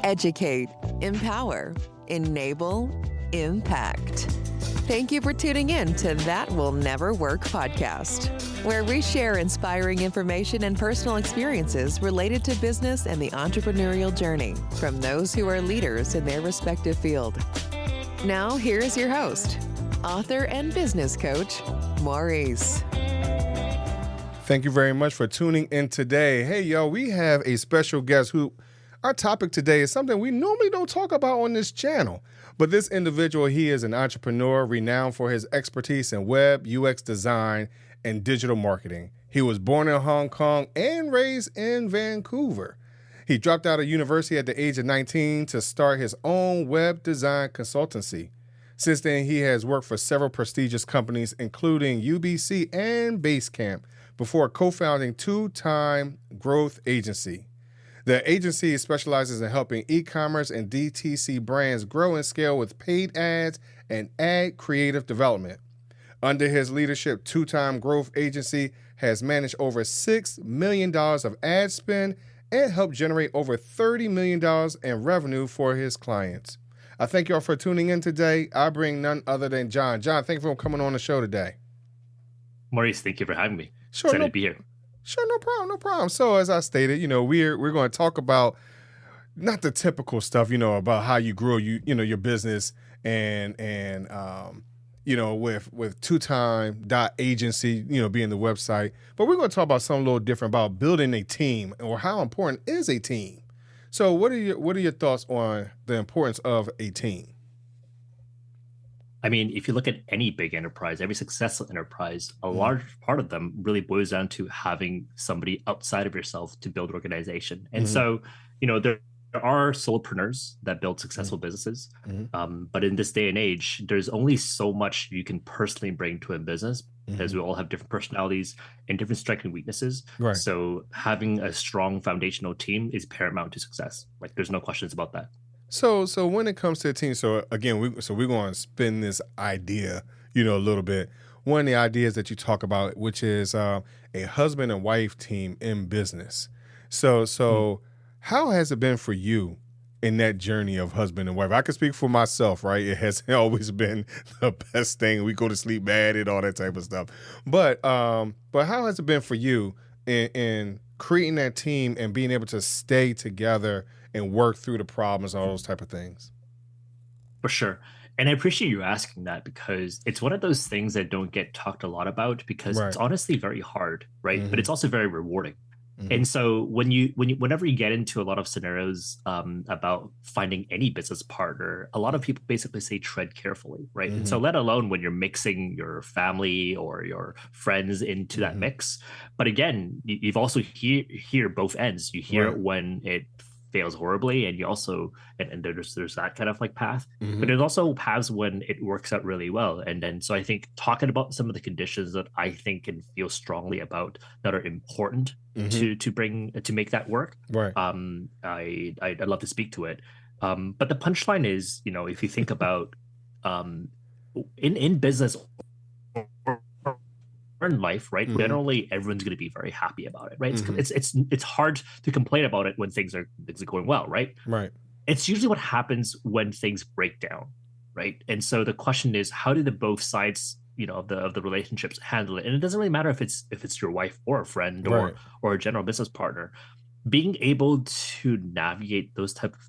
Educate, empower, enable, impact. Thank you for tuning in to That Will Never Work podcast, where we share inspiring information and personal experiences related to business and the entrepreneurial journey from those who are leaders in their respective field. Now, here's your host, author and business coach, Maurice. Thank you very much for tuning in today. Hey, yo, we have a special guest who our topic today is something we normally don't talk about on this channel. But this individual, he is an entrepreneur renowned for his expertise in web, UX design, and digital marketing. He was born in Hong Kong and raised in Vancouver. He dropped out of university at the age of 19 to start his own web design consultancy. Since then, he has worked for several prestigious companies, including UBC and Basecamp, before co-founding two-time growth agency. The agency specializes in helping e-commerce and DTC brands grow and scale with paid ads and ad creative development. Under his leadership, two-time growth agency has managed over $6 million of ad spend and helped generate over $30 million in revenue for his clients. I thank you all for tuning in today. I bring none other than John. John, thank you for coming on the show today. Maurice, thank you for having me. Sure, Excited to be here. Sure, no problem. So as I stated, we're going to talk about not the typical stuff, about how you grow your business and with two-time agency, being the website. But we're going to talk about something a little different about building a team or how important is a team. So what are your thoughts on the importance of a team? I mean, if you look at any big enterprise, every successful enterprise, a large part of them really boils down to having somebody outside of yourself to build an organization. And so, there are solopreneurs that build successful businesses. But in this day and age, there's only so much you can personally bring to a business because we all have different personalities and different strengths and weaknesses. Right. So having a strong foundational team is paramount to success. Like, there's no questions about that. So when it comes to a team, so again, we're going to spin this idea, a little bit. One of the ideas that you talk about, which is a husband and wife team in business. So how has it been for you in that journey of husband and wife? I can speak for myself, right? It has always been the best thing. We go to sleep bad and all that type of stuff. But how has it been for you in creating that team and being able to stay together and work through the problems and all those type of things? For sure. And I appreciate you asking that because it's one of those things that don't get talked a lot about because it's honestly very hard, right? But it's also very rewarding. And so whenever you get into a lot of scenarios about finding any business partner, a lot of people basically say tread carefully, right? And so let alone when you're mixing your family or your friends into that mix. But again, you've also hear both ends. You hear when it fails horribly, and you also and there's that kind of like path, but there's also paths when it works out really well. And then so I think talking about some of the conditions that I think and feel strongly about that are important to make that work, right? I'd love to speak to it. But the punchline is, if you think about in business in life, right? Generally, everyone's going to be very happy about it, right? It's hard to complain about it when things are going well, right? Right. It's usually what happens when things break down, right? And so the question is, how do the both sides, of the relationships handle it? And it doesn't really matter if it's your wife or a friend or a general business partner. Being able to navigate those type of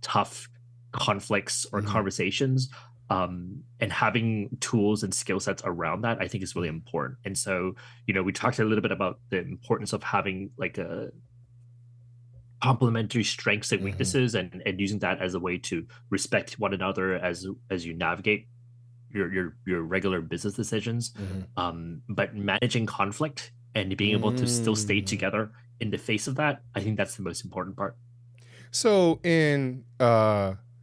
tough conflicts or conversations. And having tools and skill sets around that, I think is really important. And so, we talked a little bit about the importance of having like a complementary strengths and weaknesses and using that as a way to respect one another as you navigate your regular business decisions. But managing conflict and being able to still stay together in the face of that, I think that's the most important part. So in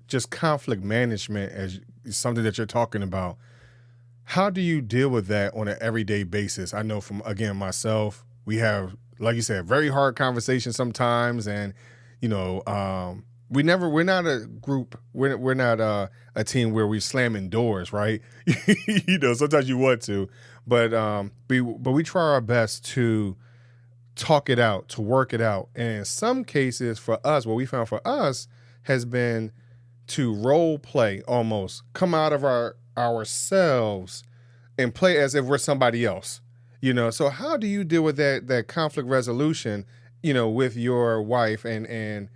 just conflict management as something that you're talking about, how do you deal with that on an everyday basis? I know from, again, myself, we have, like you said, very hard conversations sometimes. And, we're not a group, we're not a team where we're slamming doors, right? Sometimes you want to, but we try our best to talk it out, to work it out. And in some cases for us, what we found for us, has been to role play, almost come out of ourselves and play as if we're somebody else. So how do you deal with that conflict resolution, with your wife, and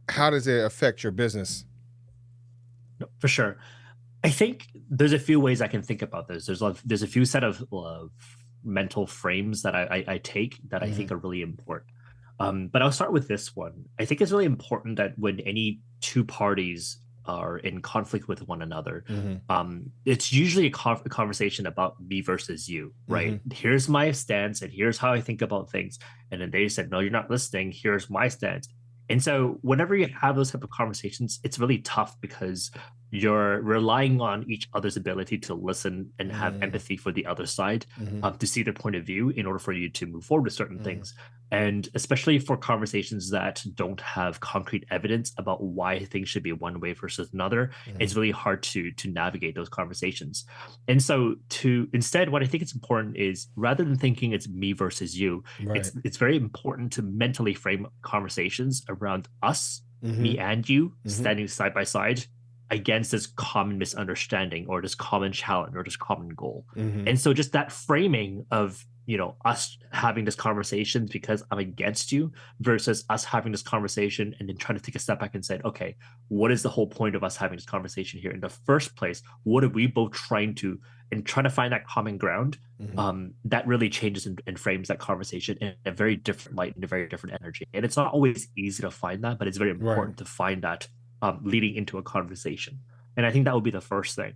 how does it affect your business? No, for sure. I think there's a few ways I can think about this. There's a few set of mental frames that I take that I think are really important. But I'll start with this one. I think it's really important that when any two parties are in conflict with one another, it's usually a conversation about me versus you, right? Here's my stance and here's how I think about things. And then they said, no, you're not listening. Here's my stance. And so whenever you have those type of conversations, it's really tough because you're relying on each other's ability to listen and have empathy for the other side, to see their point of view in order for you to move forward with certain things. And especially for conversations that don't have concrete evidence about why things should be one way versus another, it's really hard to navigate those conversations. And so instead, what I think it's important is, rather than thinking it's me versus you, it's very important to mentally frame conversations around us, me and you, standing side by side against this common misunderstanding or this common challenge or this common goal. And so just that framing of, us having this conversation because I'm against you versus us having this conversation and then trying to take a step back and say, okay, what is the whole point of us having this conversation here in the first place? What are we both trying to find that common ground? That really changes and frames that conversation in a very different light and a very different energy. And it's not always easy to find that, but it's very important to find that leading into a conversation. And I think that would be the first thing.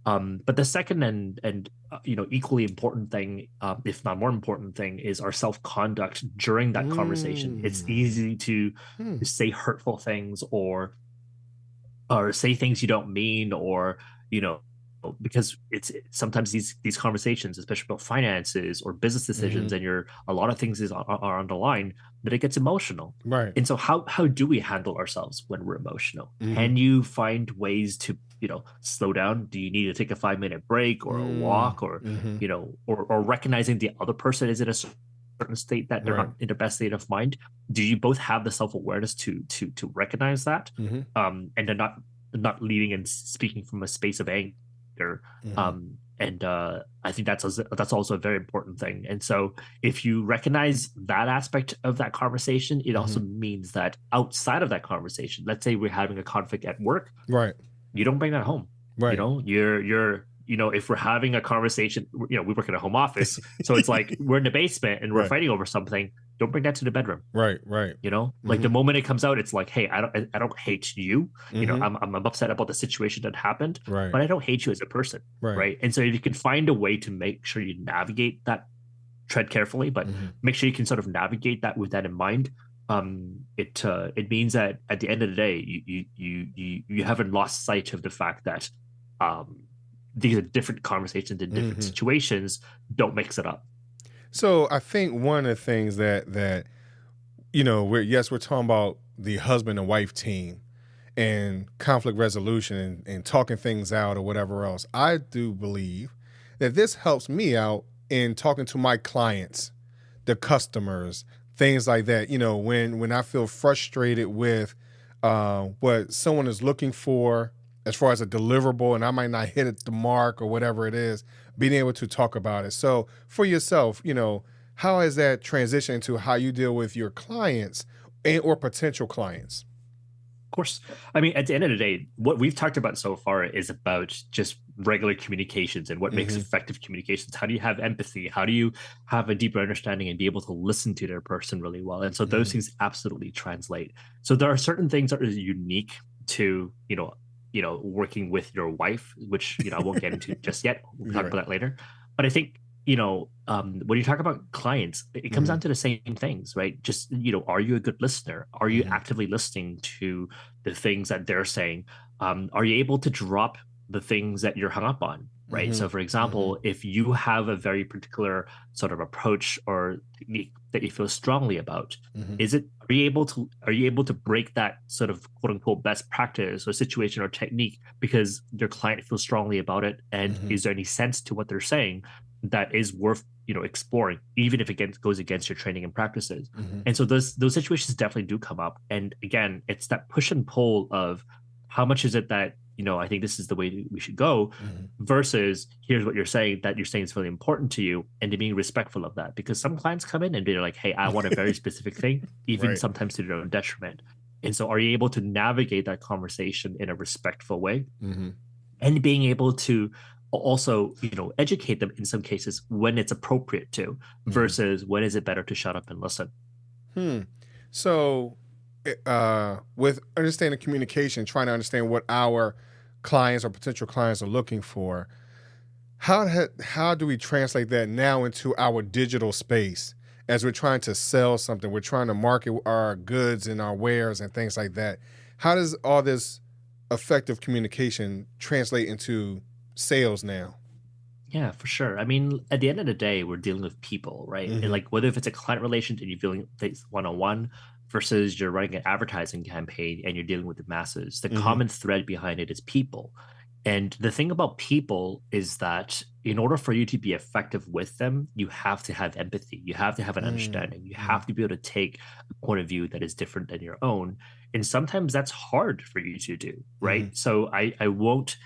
But the second and equally important thing, if not more important thing, is our self-conduct during that conversation. It's easy to say hurtful things or say things you don't mean, or because it's sometimes these conversations, especially about finances or business decisions, and a lot of things are on the line, that it gets emotional. Right. And so how do we handle ourselves when we're emotional? Can you find ways to slow down? Do you need to take a 5-minute break or a walk, or or recognizing the other person is in a certain state that they're not in the best state of mind? Do you both have the self-awareness to recognize that, and they're not leading and speaking from a space of anger? And I think that's also a very important thing. And so if you recognize that aspect of that conversation, it also means that outside of that conversation, let's say we're having a conflict at work, you don't bring that home. You're if we're having a conversation, we work in a home office, so it's like we're in the basement and we're fighting over something. Don't bring that to the bedroom. Right. Like the moment it comes out, it's like, hey, I don't hate you. I'm upset about the situation that happened, but I don't hate you as a person. Right. And so if you can find a way to make sure you navigate that, tread carefully, but make sure you can sort of navigate that with that in mind. It means that at the end of the day, you haven't lost sight of the fact that these are different conversations in different situations. Don't mix it up. So I think one of the things that we're talking about the husband and wife team and conflict resolution and talking things out or whatever else. I do believe that this helps me out in talking to my clients, the customers, things like that. When I feel frustrated with what someone is looking for as far as a deliverable, and I might not hit it the mark or whatever it is, being able to talk about it. So for yourself, how has that transitioned into how you deal with your clients or potential clients? Of course. I mean, at the end of the day, what we've talked about so far is about just regular communications and what makes effective communications. How do you have empathy? How do you have a deeper understanding and be able to listen to their person really well? And so those things absolutely translate. So there are certain things that are unique to, working with your wife, which, I won't get into just yet. We'll talk about that later. But I think, when you talk about clients, it comes down to the same things, right? Just, are you a good listener? Are you actively listening to the things that they're saying? Are you able to drop the things that you're hung up on, right? So for example, if you have a very particular sort of approach or technique that you feel strongly about, are you able to break that sort of quote unquote best practice or situation or technique because your client feels strongly about it? And is there any sense to what they're saying that is worth exploring, even if it goes against your training and practices. And so those situations definitely do come up. And again, it's that push and pull of how much is it that I think this is the way we should go, versus here's what you're saying is really important to you, and to being respectful of that. Because some clients come in and they're like, hey, I want a very specific thing, even sometimes to their own detriment. And so are you able to navigate that conversation in a respectful way, and being able to also, educate them in some cases when it's appropriate to, versus when is it better to shut up and listen? So with understanding communication, trying to understand what our clients or potential clients are looking for, how do we translate that now into our digital space as we're trying to sell something, we're trying to market our goods and our wares and things like that? How does all this effective communication translate into sales now? Yeah, for sure. I mean, at the end of the day, we're dealing with people, right? And like whether if it's a client relation and you're dealing with one-on-one, versus you're running an advertising campaign and you're dealing with the masses, the common thread behind it is people. And the thing about people is that in order for you to be effective with them, you have to have empathy. You have to have an understanding. You have to be able to take a point of view that is different than your own. And sometimes that's hard for you to do, right? So I won't,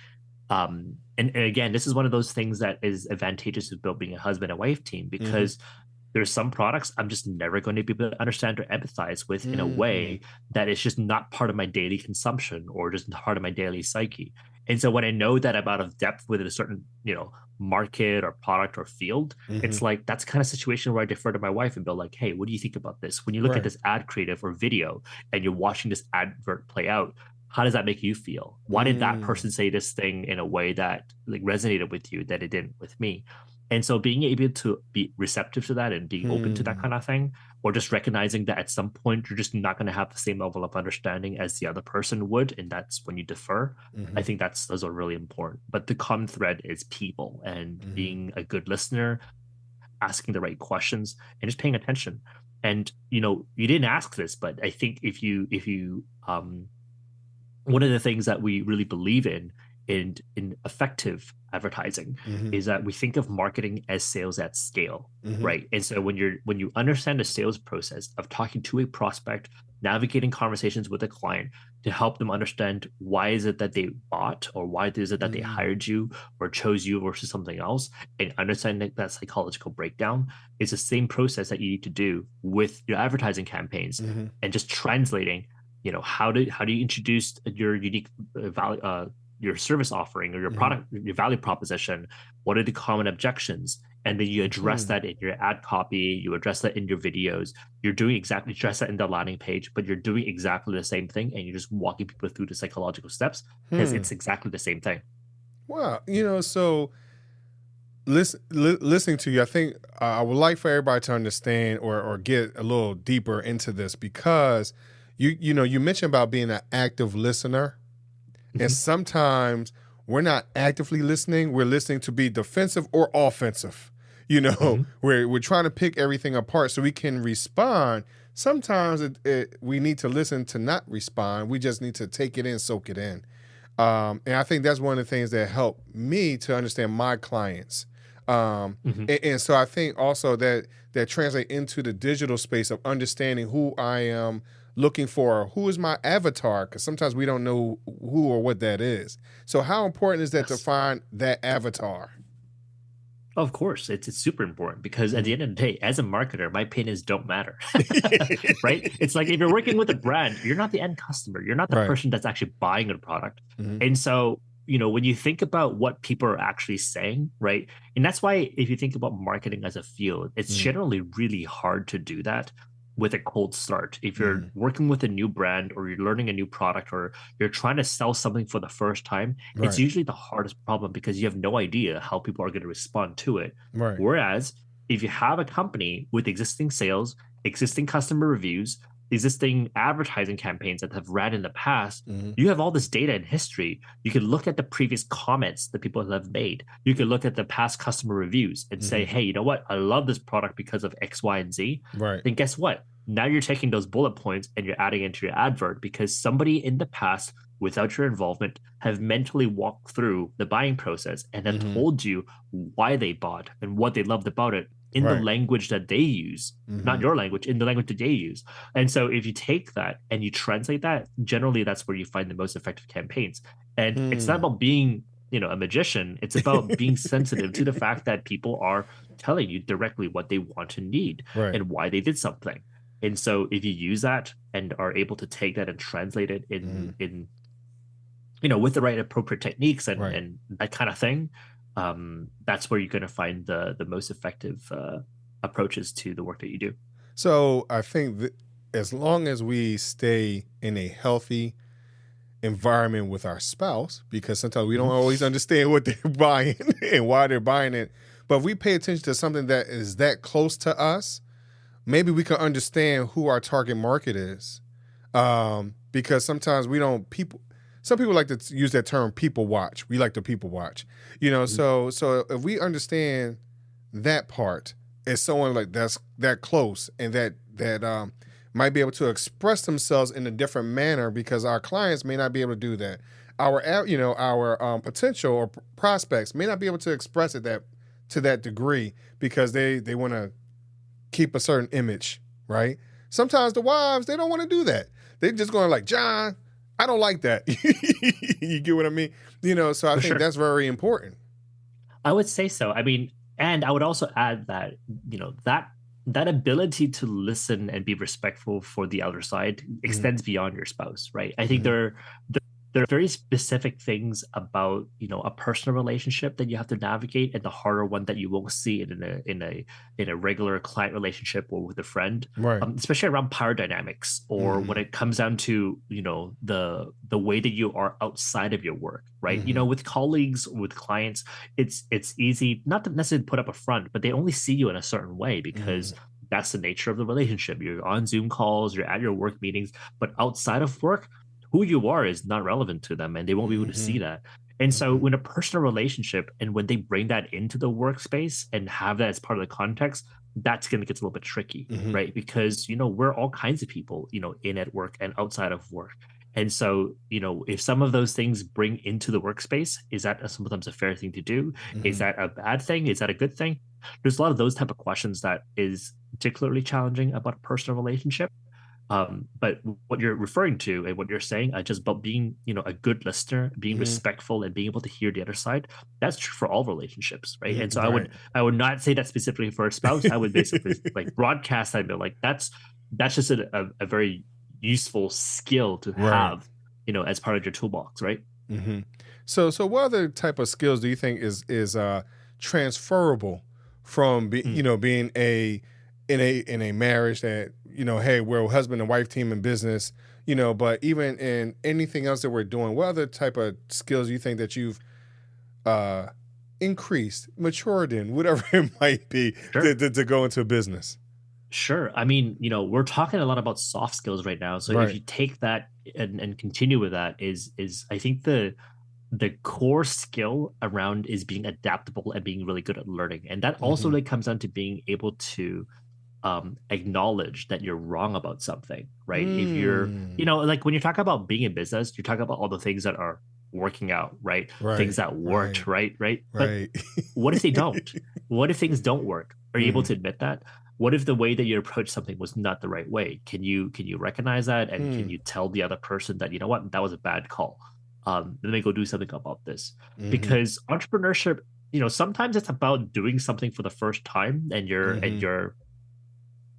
and again, this is one of those things that is advantageous about being a husband and wife team, because there's some products I'm just never going to be able to understand or empathize with in a way that is just not part of my daily consumption or just part of my daily psyche. And so when I know that I'm out of depth within a certain, market or product or field, it's like that's kind of situation where I defer to my wife and be like, hey, what do you think about this? When you look at this ad creative or video and you're watching this advert play out, how does that make you feel? Why did that person say this thing in a way that like resonated with you that it didn't with me? And so being able to be receptive to that and being open to that kind of thing, or just recognizing that at some point you're just not going to have the same level of understanding as the other person would, and that's when you defer. I think those are really important. But the common thread is people and being a good listener, asking the right questions, and just paying attention. And you didn't ask this, but I think if you one of the things that we really believe in effective advertising is that we think of marketing as sales at scale, right? And so when you understand the sales process of talking to a prospect, navigating conversations with a client to help them understand why is it that they bought, or why is it that they hired you or chose you versus something else, and understanding that psychological breakdown is the same process that you need to do with your advertising campaigns, and just translating, how do you introduce your unique value, your service offering or your product, your value proposition? What are the common objections? And then you address that in your ad copy, you address that in your videos. You're doing address that in the landing page, but you're doing exactly the same thing, and you're just walking people through the psychological steps because it's exactly the same thing. Wow. So listening to you, I think I would like for everybody to understand or get a little deeper into this, because you mentioned about being an active listener. And sometimes we're not actively listening. We're listening to be defensive or offensive. We're trying to pick everything apart so we can respond. Sometimes we need to listen to not respond. We just need to take it in, soak it in. And I think that's one of the things that helped me to understand my clients. And so I think also that translate into the digital space of understanding who I am looking for, who is my avatar, because sometimes we don't know who or what that is. So how important is that to find that avatar? Of course, it's super important, because at the end of the day, as a marketer, my opinions don't matter, right? It's like if you're working with a brand, you're not the end customer. You're not the person that's actually buying a product. And so, when you think about what people are actually saying, right? And that's why if you think about marketing as a field, it's generally really hard to do that with a cold start. If you're working with a new brand, or you're learning a new product, or you're trying to sell something for the first time, it's usually the hardest problem, because you have no idea how people are going to respond to it. Whereas if you have a company with existing sales, existing customer reviews, existing advertising campaigns that have ran in the past, you have all this data and history. You can look at the previous comments that people have made. You can look at the past customer reviews and say, hey, you know what? I love this product because of X, Y, and Z. Then guess what? Now you're taking those bullet points and you're adding into your advert, because somebody in the past, without your involvement, have mentally walked through the buying process and have told you why they bought and what they loved about it. in the Right. language that they use, not your language, in the language that they use. And so if you take that and you translate that, generally that's where you find the most effective campaigns. And it's not about being, a magician. It's about being sensitive to the fact that people are telling you directly what they want and need Right. and why they did something. And so if you use that and are able to take that and translate it in with the right appropriate techniques and that kind of thing, that's where you're going to find the most effective approaches to the work that you do. So I think that as long as we stay in a healthy environment with our spouse, because sometimes we don't always understand what they're buying and why they're buying it, but if we pay attention to something that is that close to us, maybe we can understand who our target market is. Because sometimes some people like to use that term people watch. We like to people watch, so if we understand that part as someone like that's that close and that might be able to express themselves in a different manner, because our clients may not be able to do that. Our potential or prospects may not be able to express it to that degree because they want to keep a certain image, right? Sometimes the wives, they don't want to do that. They just going like, John, I don't like that. You get what I mean? So I think that's very important. I would say so. I mean, and I would also add that, that ability to listen and be respectful for the other side extends beyond your spouse, right? I think there are very specific things about, a personal relationship that you have to navigate, and the harder one that you won't see in a regular client relationship or with a friend, right? Especially around power dynamics, or when it comes down to, the way that you are outside of your work, right? With colleagues, with clients, it's easy not to necessarily put up a front, but they only see you in a certain way because that's the nature of the relationship. You're on Zoom calls, you're at your work meetings, but outside of work, who you are is not relevant to them, and they won't be able to see that. And so when a personal relationship, and when they bring that into the workspace and have that as part of the context, that's going to get a little bit tricky, right? Because, we're all kinds of people, in at work and outside of work. And so, if some of those things bring into the workspace, is that sometimes a fair thing to do? Is that a bad thing? Is that a good thing? There's a lot of those type of questions that is particularly challenging about a personal relationship. But what you're referring to and what you're saying, just about being, a good listener, being respectful, and being able to hear the other side, that's true for all relationships, right? And so I would not say that specifically for a spouse. I would basically like broadcast that, but like that's just a very useful skill to have, as part of your toolbox, right? So what other type of skills do you think is transferable from being in a marriage that, hey, we're a husband and wife team in business, but even in anything else that we're doing, what other type of skills do you think that you've increased, matured in, whatever it might be, to go into business? Sure. I mean, we're talking a lot about soft skills right now. So if you take that and continue with that, is I think the core skill around is being adaptable and being really good at learning. And that also really comes down to being able to acknowledge that you're wrong about something, right? If you're, like when you're talking about being in business, you're talking about all the things that are working out, right? Things that worked, right? But what if they don't? What if things don't work? Are you able to admit that? What if the way that you approach something was not the right way? Can you recognize that, and can you tell the other person that, what, that was a bad call? Let me go do something about this. Because entrepreneurship, sometimes it's about doing something for the first time, and you're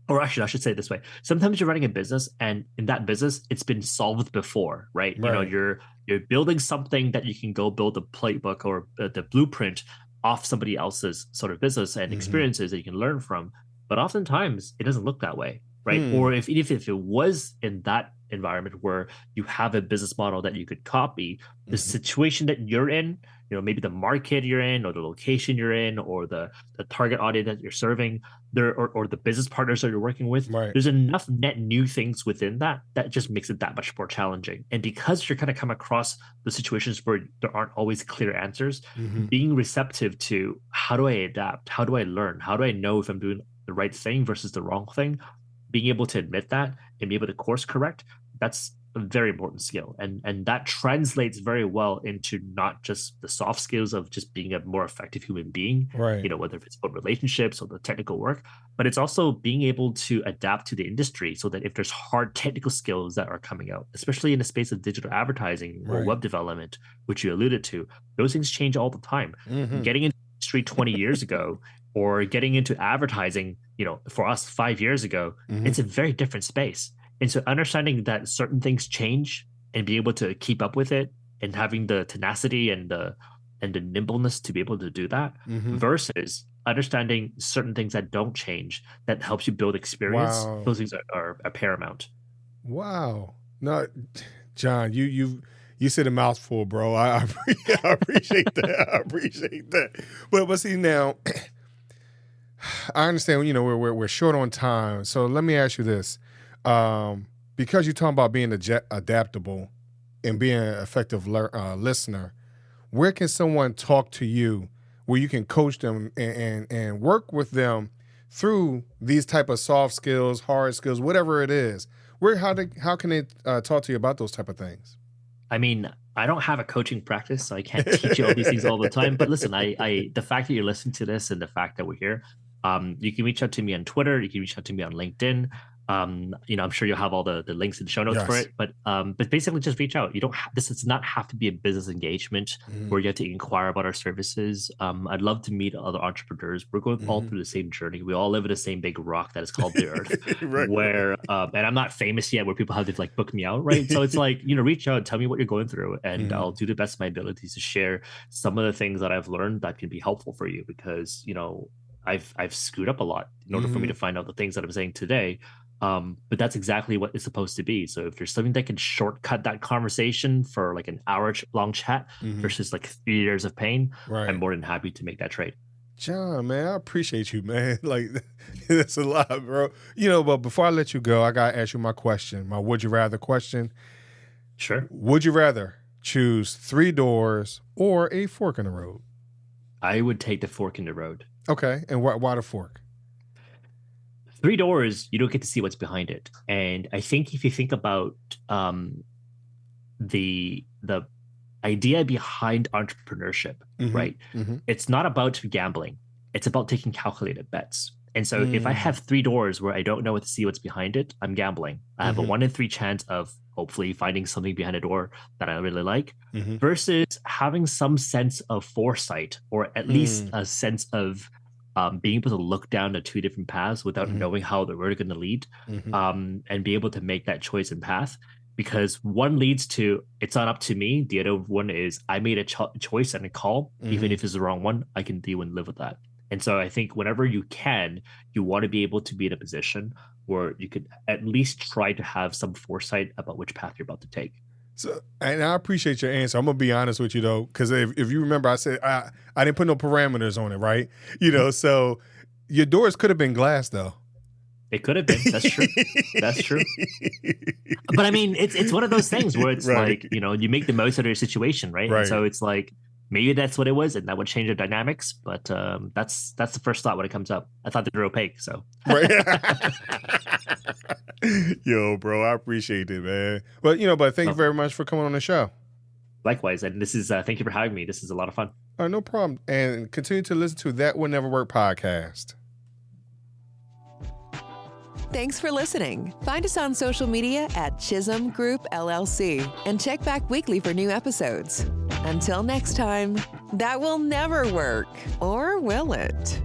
or actually, I should say it this way. Sometimes you're running a business, and in that business, it's been solved before, right? You're building something that you can go build a playbook or the blueprint off somebody else's sort of business and experiences that you can learn from. But oftentimes, it doesn't look that way, right? Or if it was in that environment where you have a business model that you could copy, the situation that you're in, maybe the market you're in, or the location you're in, or the target audience that you're serving, or the business partners that you're working with, there's enough net new things within that just makes it that much more challenging. And because you're kind of come across the situations where there aren't always clear answers, being receptive to how do I adapt? How do I learn? How do I know if I'm doing the right thing versus the wrong thing? Being able to admit that and be able to course correct, that's a very important skill, and that translates very well into not just the soft skills of just being a more effective human being, right? You know, whether it's about relationships or the technical work, but it's also being able to adapt to the industry so that if there's hard technical skills that are coming out, especially in the space of digital advertising or web development, which you alluded to, those things change all the time. Getting into the industry 20 years ago or getting into advertising, you know, for us 5 years ago, it's a very different space. And so understanding that certain things change and being able to keep up with it and having the tenacity and the nimbleness to be able to do that versus understanding certain things that don't change, that helps you build experience. Wow. Those things are paramount. Wow. No, John, you said a mouthful, bro. I appreciate that. I appreciate that. But see now, I understand, you know, we're short on time. So let me ask you this. Because you're talking about being adaptable and being an effective listener, where can someone talk to you where you can coach them and work with them through these type of soft skills, hard skills, whatever it is? How can they talk to you about those type of things? I mean, I don't have a coaching practice, so I can't teach you all these things all the time. But listen, the fact that you're listening to this and the fact that we're here, you can reach out to me on Twitter. You can reach out to me on LinkedIn. You know, I'm sure you'll have all the links in the show notes for it, but basically just reach out. You don't this does not have to be a business engagement where you have to inquire about our services. I'd love to meet other entrepreneurs. We're going all through the same journey. We all live in the same big rock that is called the earth where, and I'm not famous yet where people have to like book me out. Right. So it's like, you know, reach out, tell me what you're going through, and I'll do the best of my abilities to share some of the things that I've learned that can be helpful for you, because, you know, I've screwed up a lot in order for me to find out the things that I'm saying today. But that's exactly what it's supposed to be. So if there's something that can shortcut that conversation for like an hour-long chat versus like 3 years of pain, I'm more than happy to make that trade. John, man, I appreciate you, man. Like, that's a lot, bro. You know, but before I let you go, I got to ask you my question, my would you rather question. Sure. Would you rather choose 3 doors or a fork in the road? I would take the fork in the road. Okay. And why the fork? 3 doors, you don't get to see what's behind it. And I think if you think about the idea behind entrepreneurship, right? It's not about gambling. It's about taking calculated bets. And so if I have 3 doors where I don't know what to see what's behind it, I'm gambling. I have a 1 in 3 chance of hopefully finding something behind a door that I really like, versus having some sense of foresight, or at least a sense of being able to look down the 2 different paths without knowing how they're really going to lead, and be able to make that choice and path. Because one leads to, it's not up to me. The other one is I made a choice and a call, even if it's the wrong one, I can deal and live with that. And so I think whenever you can, you want to be able to be in a position where you could at least try to have some foresight about which path you're about to take. So, and I appreciate your answer. I'm gonna be honest with you though, because if you remember, I said I didn't put no parameters on it, right? You know, so your doors could have been glass though. It could have been. That's true. That's true. But I mean, it's one of those things where it's like, you know, you make the most of your situation, right? And so it's like, maybe that's what it was, and that would change the dynamics. But that's the first thought when it comes up. I thought they were opaque, so. Yo, bro, I appreciate it, man. But thank you very much for coming on the show. Likewise, and this is thank you for having me. This is a lot of fun. No problem. And continue to listen to That Will Never Work podcast. Thanks for listening. Find us on social media at Chisholm Group LLC and check back weekly for new episodes. Until next time, that will never work, or will it?